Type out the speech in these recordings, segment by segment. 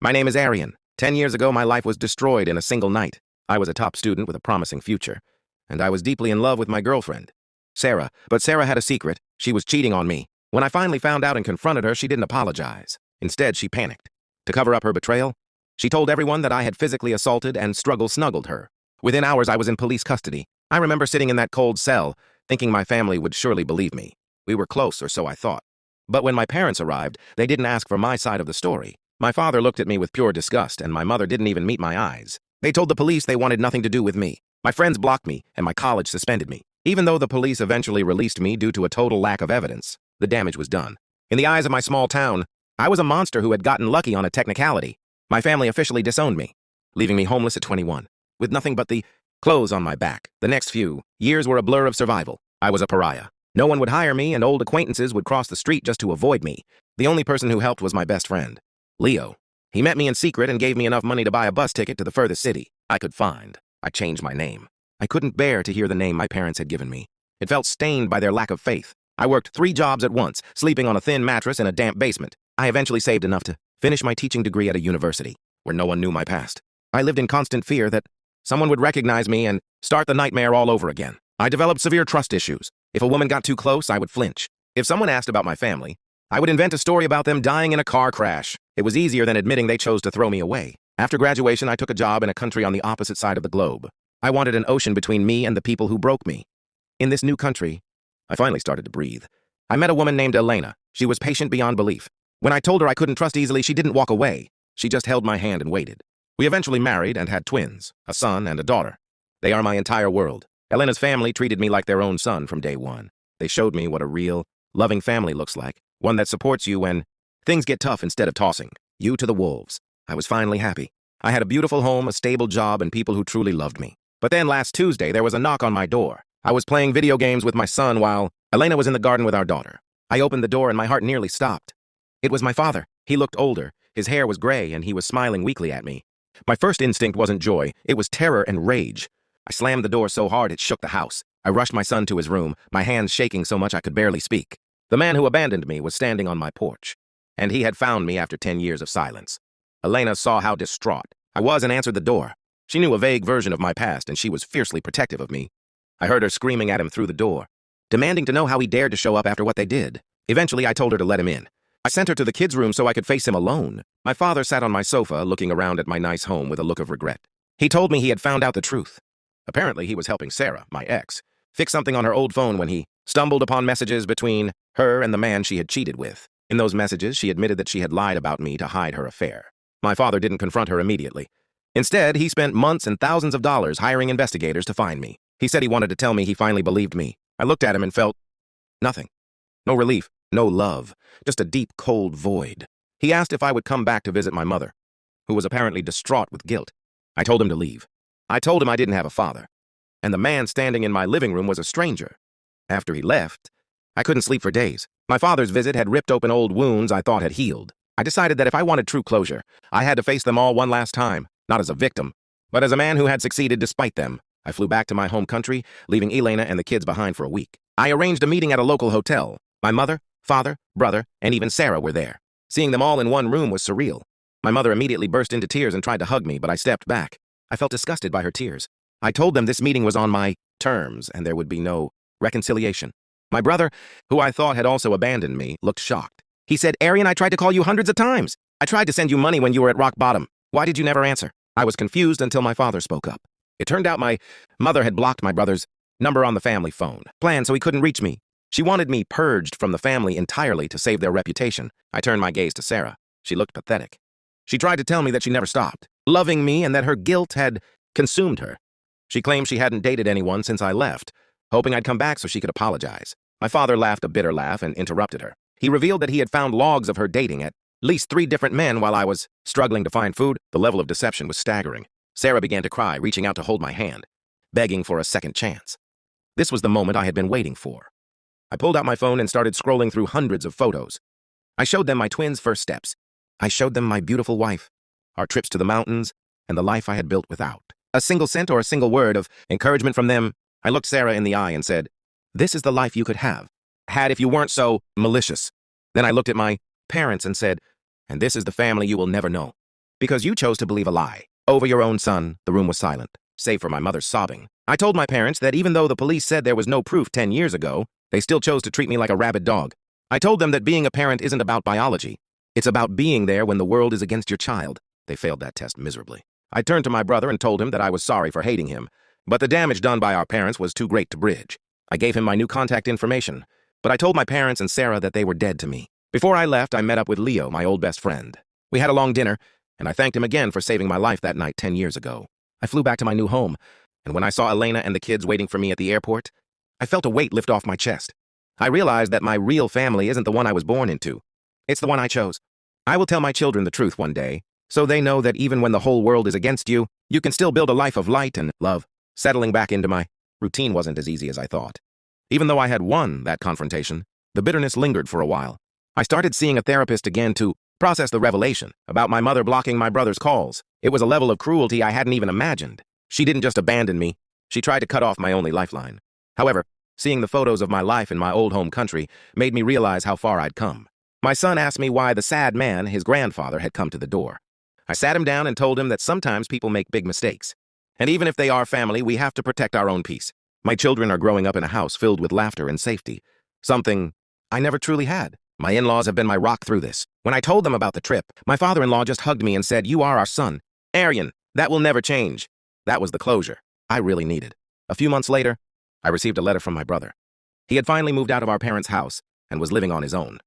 My name is Arian. 10 years ago, my life was destroyed in a single night. I was a top student with a promising future, and I was deeply in love with my girlfriend, Sarah. But Sarah had a secret. She was cheating on me. When I finally found out and confronted her, she didn't apologize. Instead, she panicked. To cover up her betrayal, she told everyone that I had physically assaulted and snuggled her. Within hours, I was in police custody. I remember sitting in that cold cell, thinking my family would surely believe me. We were close, or so I thought. But when my parents arrived, they didn't ask for my side of the story. My father looked at me with pure disgust, and my mother didn't even meet my eyes. They told the police they wanted nothing to do with me. My friends blocked me, and my college suspended me. Even though the police eventually released me due to a total lack of evidence, the damage was done. In the eyes of my small town, I was a monster who had gotten lucky on a technicality. My family officially disowned me, leaving me homeless at 21, with nothing but the clothes on my back. The next few years were a blur of survival. I was a pariah. No one would hire me, and old acquaintances would cross the street just to avoid me. The only person who helped was my best friend, Leo. He met me in secret and gave me enough money to buy a bus ticket to the furthest city I could find. I changed my name. I couldn't bear to hear the name my parents had given me. It felt stained by their lack of faith. I worked 3 jobs at once, sleeping on a thin mattress in a damp basement. I eventually saved enough to finish my teaching degree at a university, where no one knew my past. I lived in constant fear that someone would recognize me and start the nightmare all over again. I developed severe trust issues. If a woman got too close, I would flinch. If someone asked about my family, I would invent a story about them dying in a car crash. It was easier than admitting they chose to throw me away. After graduation, I took a job in a country on the opposite side of the globe. I wanted an ocean between me and the people who broke me. In this new country, I finally started to breathe. I met a woman named Elena. She was patient beyond belief. When I told her I couldn't trust easily, she didn't walk away. She just held my hand and waited. We eventually married and had twins, a son and a daughter. They are my entire world. Elena's family treated me like their own son from day one. They showed me what a real, loving family looks like, one that supports you when things get tough instead of tossing you to the wolves. I was finally happy. I had a beautiful home, a stable job, and people who truly loved me. But then last Tuesday, there was a knock on my door. I was playing video games with my son while Elena was in the garden with our daughter. I opened the door and my heart nearly stopped. It was my father. He looked older. His hair was gray and he was smiling weakly at me. My first instinct wasn't joy. It was terror and rage. I slammed the door so hard it shook the house. I rushed my son to his room, my hands shaking so much I could barely speak. The man who abandoned me was standing on my porch, and he had found me after 10 years of silence. Elena saw how distraught I was and answered the door. She knew a vague version of my past, and she was fiercely protective of me. I heard her screaming at him through the door, demanding to know how he dared to show up after what they did. Eventually, I told her to let him in. I sent her to the kids' room so I could face him alone. My father sat on my sofa, looking around at my nice home with a look of regret. He told me he had found out the truth. Apparently, he was helping Sarah, my ex, fix something on her old phone when he stumbled upon messages between her and the man she had cheated with. In those messages, she admitted that she had lied about me to hide her affair. My father didn't confront her immediately. Instead, he spent months and thousands of dollars hiring investigators to find me. He said he wanted to tell me he finally believed me. I looked at him and felt nothing. No relief, no love, just a deep, cold void. He asked if I would come back to visit my mother, who was apparently distraught with guilt. I told him to leave. I told him I didn't have a father, and the man standing in my living room was a stranger. After he left, I couldn't sleep for days. My father's visit had ripped open old wounds I thought had healed. I decided that if I wanted true closure, I had to face them all one last time, not as a victim, but as a man who had succeeded despite them. I flew back to my home country, leaving Elena and the kids behind for a week. I arranged a meeting at a local hotel. My mother, father, brother, and even Sarah were there. Seeing them all in one room was surreal. My mother immediately burst into tears and tried to hug me, but I stepped back. I felt disgusted by her tears. I told them this meeting was on my terms and there would be no reconciliation. My brother, who I thought had also abandoned me, looked shocked. He said, "Arian, I tried to call you hundreds of times. I tried to send you money when you were at rock bottom. Why did you never answer?" I was confused until my father spoke up. It turned out my mother had blocked my brother's number on the family phone plan so he couldn't reach me. She wanted me purged from the family entirely to save their reputation. I turned my gaze to Sarah. She looked pathetic. She tried to tell me that she never stopped loving me and that her guilt had consumed her. She claimed she hadn't dated anyone since I left, hoping I'd come back so she could apologize. My father laughed a bitter laugh and interrupted her. He revealed that he had found logs of her dating at least 3 different men while I was struggling to find food. The level of deception was staggering. Sarah began to cry, reaching out to hold my hand, begging for a second chance. This was the moment I had been waiting for. I pulled out my phone and started scrolling through hundreds of photos. I showed them my twins' first steps. I showed them my beautiful wife, our trips to the mountains, and the life I had built without a single cent or a single word of encouragement from them. I looked Sarah in the eye and said, "This is the life you could have, had if you weren't so malicious." Then I looked at my parents and said, "And this is the family you will never know." Because you chose to believe a lie. Over your own son, the room was silent, save for my mother's sobbing. I told my parents that even though the police said there was no proof 10 years ago, they still chose to treat me like a rabid dog. I told them that being a parent isn't about biology. It's about being there when the world is against your child. They failed that test miserably. I turned to my brother and told him that I was sorry for hating him, but the damage done by our parents was too great to bridge. I gave him my new contact information, but I told my parents and Sarah that they were dead to me. Before I left, I met up with Leo, my old best friend. We had a long dinner, and I thanked him again for saving my life that night 10 years ago. I flew back to my new home, and when I saw Elena and the kids waiting for me at the airport, I felt a weight lift off my chest. I realized that my real family isn't the one I was born into. It's the one I chose. I will tell my children the truth one day, so they know that even when the whole world is against you, you can still build a life of light and love. Settling back into my routine wasn't as easy as I thought. Even though I had won that confrontation, the bitterness lingered for a while. I started seeing a therapist again to process the revelation about my mother blocking my brother's calls. It was a level of cruelty I hadn't even imagined. She didn't just abandon me. She tried to cut off my only lifeline. However, seeing the photos of my life in my old home country made me realize how far I'd come. My son asked me why the sad man, his grandfather, had come to the door. I sat him down and told him that sometimes people make big mistakes. And even if they are family, we have to protect our own peace. My children are growing up in a house filled with laughter and safety, something I never truly had. My in-laws have been my rock through this. When I told them about the trip, my father-in-law just hugged me and said, "You are our son. Aryan, that will never change." That was the closure I really needed. A few months later, I received a letter from my brother. He had finally moved out of our parents' house and was living on his own.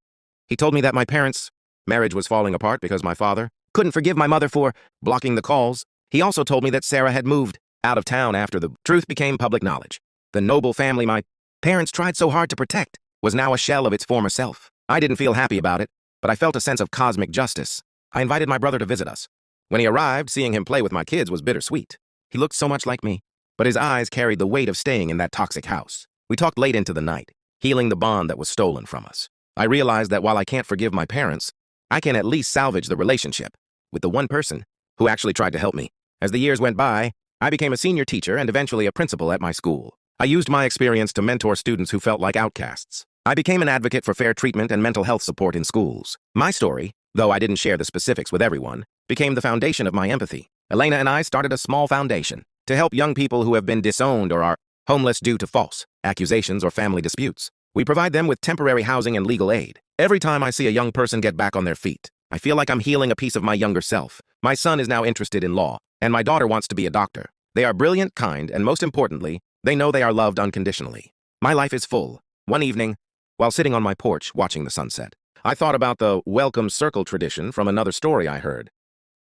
He told me that my parents' marriage was falling apart because my father couldn't forgive my mother for blocking the calls. He also told me that Sarah had moved out of town after the truth became public knowledge. The noble family my parents tried so hard to protect was now a shell of its former self. I didn't feel happy about it, but I felt a sense of cosmic justice. I invited my brother to visit us. When he arrived, seeing him play with my kids was bittersweet. He looked so much like me, but his eyes carried the weight of staying in that toxic house. We talked late into the night, healing the bond that was stolen from us. I realized that while I can't forgive my parents, I can at least salvage the relationship with the one person who actually tried to help me. As the years went by, I became a senior teacher and eventually a principal at my school. I used my experience to mentor students who felt like outcasts. I became an advocate for fair treatment and mental health support in schools. My story, though I didn't share the specifics with everyone, became the foundation of my empathy. Elena and I started a small foundation to help young people who have been disowned or are homeless due to false accusations or family disputes. We provide them with temporary housing and legal aid. Every time I see a young person get back on their feet, I feel like I'm healing a piece of my younger self. My son is now interested in law, and my daughter wants to be a doctor. They are brilliant, kind, and most importantly, they know they are loved unconditionally. My life is full. One evening, while sitting on my porch watching the sunset, I thought about the welcome circle tradition from another story I heard.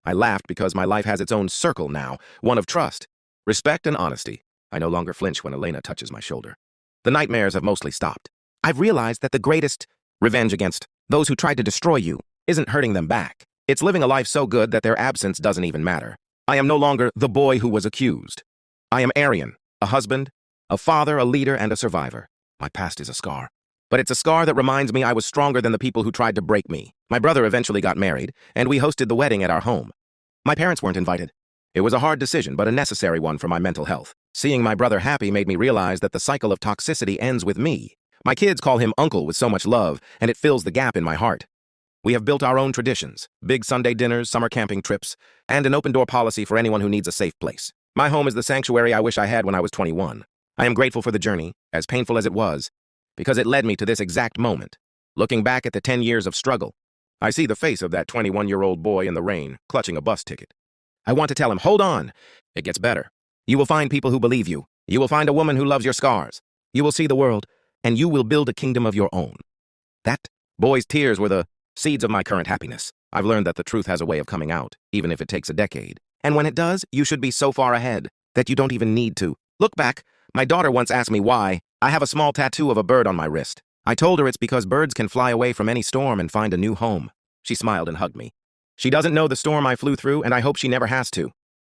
I laughed because my life has its own circle now, one of trust, respect, and honesty. I no longer flinch when Elena touches my shoulder. The nightmares have mostly stopped. I've realized that the greatest revenge against those who tried to destroy you isn't hurting them back. It's living a life so good that their absence doesn't even matter. I am no longer the boy who was accused. I am Aryan, a husband, a father, a leader, and a survivor. My past is a scar. But it's a scar that reminds me I was stronger than the people who tried to break me. My brother eventually got married, and we hosted the wedding at our home. My parents weren't invited. It was a hard decision, but a necessary one for my mental health. Seeing my brother happy made me realize that the cycle of toxicity ends with me. My kids call him Uncle with so much love, and it fills the gap in my heart. We have built our own traditions, big Sunday dinners, summer camping trips, and an open-door policy for anyone who needs a safe place. My home is the sanctuary I wish I had when I was 21. I am grateful for the journey, as painful as it was, because it led me to this exact moment. Looking back at the 10 years of struggle, I see the face of that 21-year-old boy in the rain, clutching a bus ticket. I want to tell him, hold on, it gets better. You will find people who believe you. You will find a woman who loves your scars. You will see the world, and you will build a kingdom of your own. That boy's tears were the seeds of my current happiness. I've learned that the truth has a way of coming out, even if it takes a decade. And when it does, you should be so far ahead that you don't even need to. Look back, my daughter once asked me why I have a small tattoo of a bird on my wrist. I told her it's because birds can fly away from any storm and find a new home. She smiled and hugged me. She doesn't know the storm I flew through, and I hope she never has to.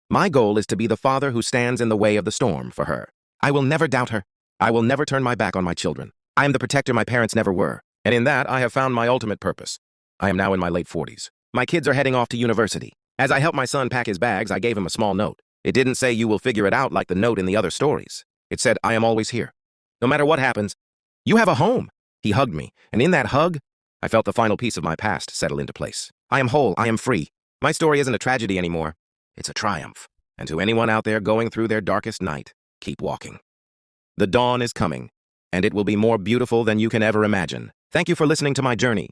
My goal is to be the father who stands in the way of the storm for her. I will never doubt her. I will never turn my back on my children. I am the protector my parents never were, and in that I have found my ultimate purpose. I am now in my late 40s. My kids are heading off to university. As I helped my son pack his bags, I gave him a small note. It didn't say you will figure it out like the note in the other stories. It said, I am always here. No matter what happens, you have a home. He hugged me, and in that hug, I felt the final piece of my past settle into place. I am whole, I am free, My story isn't a tragedy anymore. It's a triumph. And to anyone out there going through their darkest night, keep walking. The dawn is coming, and it will be more beautiful than you can ever imagine. Thank you for listening to my journey.